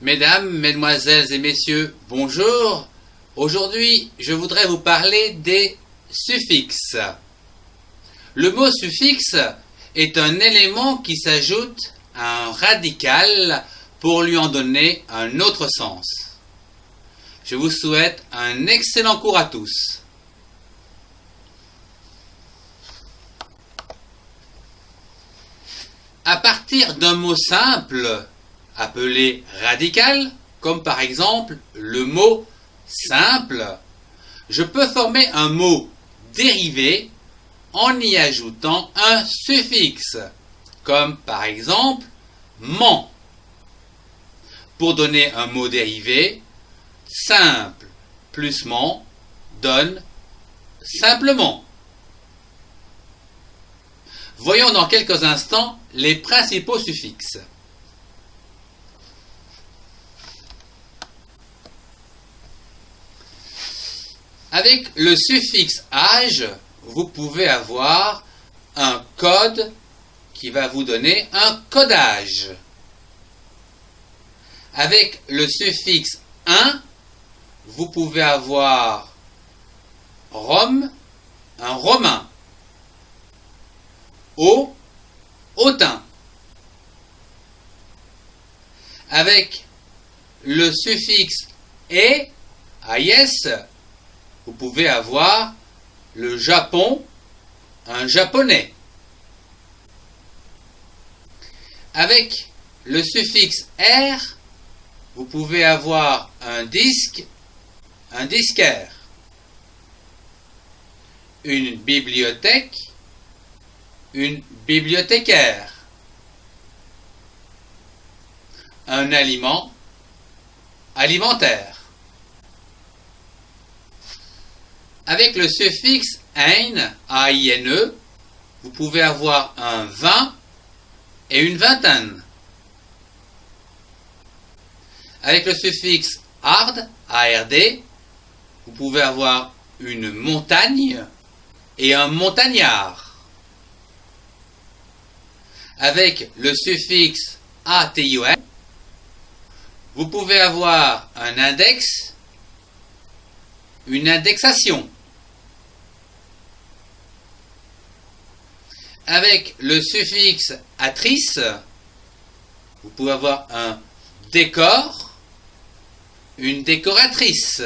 Mesdames, mesdemoiselles et messieurs, bonjour. Aujourd'hui, je voudrais vous parler des suffixes. Le mot suffixe est un élément qui s'ajoute à un radical pour lui en donner un autre sens. Je vous souhaite un excellent cours à tous. À partir d'un mot simple, appelé radical, comme par exemple le mot simple, je peux former un mot dérivé en y ajoutant un suffixe, comme par exemple ment. Pour donner un mot dérivé, simple plus ment donne simplement. Voyons dans quelques instants les principaux suffixes. Avec le suffixe age, vous pouvez avoir un code qui va vous donner un codage. Avec le suffixe un, vous pouvez avoir Rome, un romain. Autun. Avec le suffixe et, AIS, vous pouvez avoir le Japon, un japonais. Avec le suffixe R, vous pouvez avoir un disque, un disquaire. Une bibliothèque, une bibliothécaire. Un aliment, alimentaire. Avec le suffixe ein, A-I-N-E, vous pouvez avoir un vin et une vingtaine. Avec le suffixe ard, A-R-D, vous pouvez avoir une montagne et un montagnard. Avec le suffixe ation, vous pouvez avoir un index, une indexation. Avec le suffixe atrice, vous pouvez avoir un décor, une décoratrice.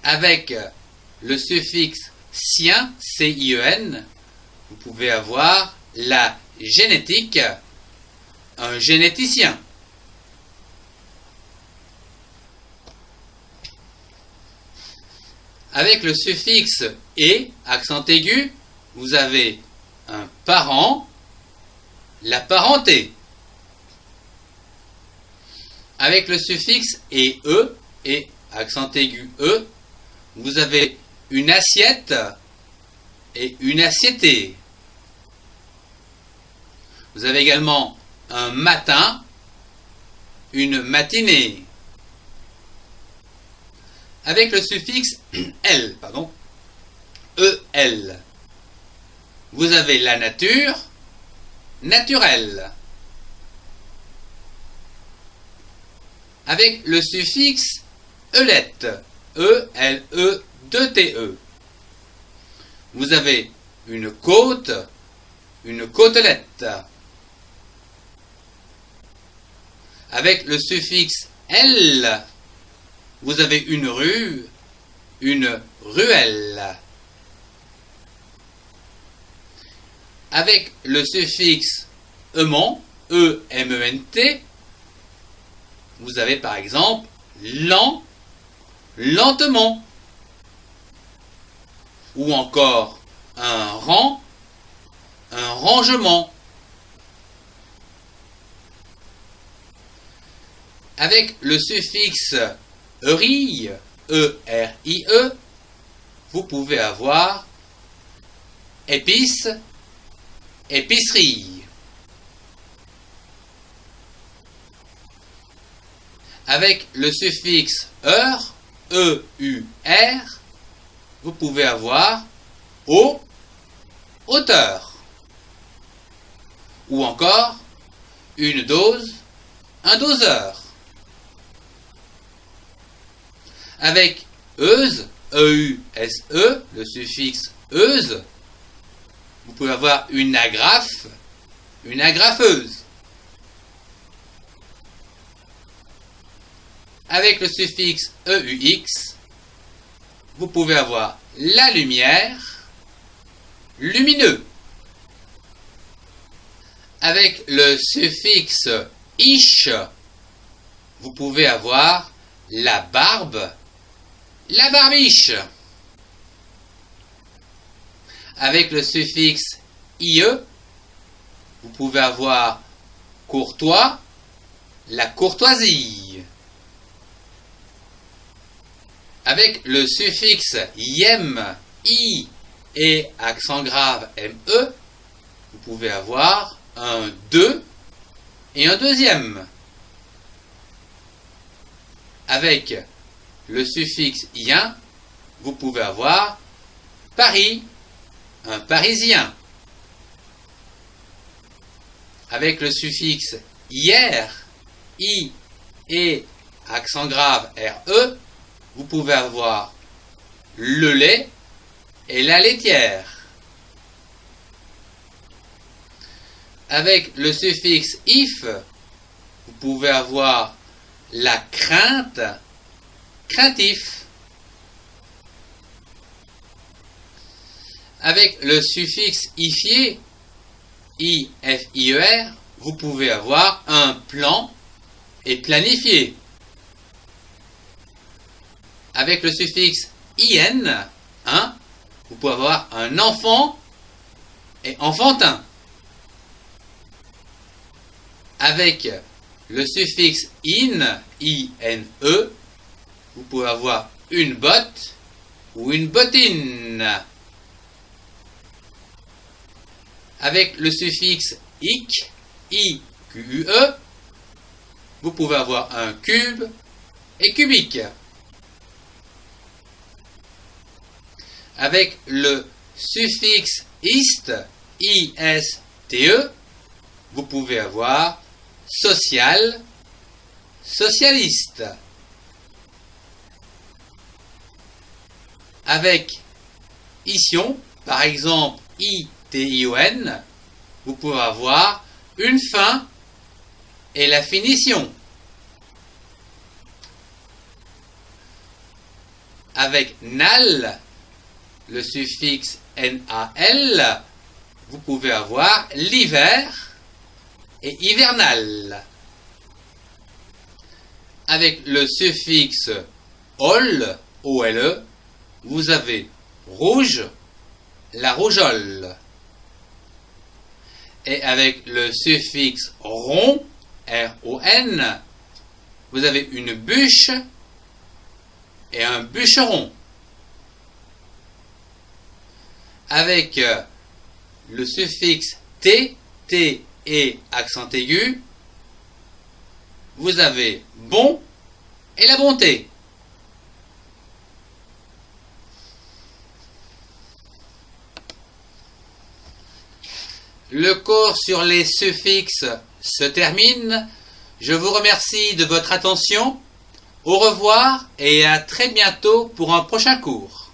Avec le suffixe cien, C-I-E-N, vous pouvez avoir la génétique, un généticien. Avec le suffixe et, accent aigu, vous avez un parent, la parenté. Avec le suffixe et, accent aigu, vous avez une assiette et une assiété. Vous avez également un matin, une matinée. Avec le suffixe el, EL, vous avez la nature, naturel. Avec le suffixe elette, E-L-E-2-T-E, vous avez une côte, une côtelette. Avec le suffixe L, vous avez une rue, une ruelle. Avec le suffixe ement, E-M-E-N-T, vous avez par exemple lent, lentement. Ou encore un rang, un rangement. Avec le suffixe eri, E-R-I-E, vous pouvez avoir épice, épicerie. Avec le suffixe heure, E-U-R, vous pouvez avoir hauteur. Ou encore une dose, un doseur. Avec euse, E-U-S-E, le suffixe euse, vous pouvez avoir une agrafe, une agrafeuse. Avec le suffixe EUX, vous pouvez avoir la lumière, lumineux. Avec le suffixe ish, vous pouvez avoir la barbe, la barbiche. Avec le suffixe ie, vous pouvez avoir courtois, la courtoisie. Avec le suffixe iem, i et accent grave me, vous pouvez avoir un deux et un deuxième. Avec le suffixe ien, vous pouvez avoir Paris, un Parisien. Avec le suffixe hier, i et accent grave re, vous pouvez avoir le lait et la laitière. Avec le suffixe if, vous pouvez avoir la crainte, craintif. Avec le suffixe ifier, I-F-I-E-R, vous pouvez avoir un plan et planifié. Avec le suffixe in, vous pouvez avoir un enfant et enfantin. Avec le suffixe in, I-N-E, vous pouvez avoir une botte ou une bottine. Avec le suffixe ic, I-Q-U-E, vous pouvez avoir un cube et cubique. Avec le suffixe iste, I-S-T-E, vous pouvez avoir social, socialiste. Avec ition, par exemple I-T-I-O-N, vous pouvez avoir une fin et la finition. Avec nal, le suffixe NAL, vous pouvez avoir l'hiver et hivernal. Avec le suffixe ol, OLE, vous avez rouge, la rougeole. Et avec le suffixe rond, R-O-N, vous avez une bûche et un bûcheron. Avec le suffixe T, T et accent aigu, vous avez bon et la bonté. Le cours sur les suffixes se termine. Je vous remercie de votre attention. Au revoir et à très bientôt pour un prochain cours.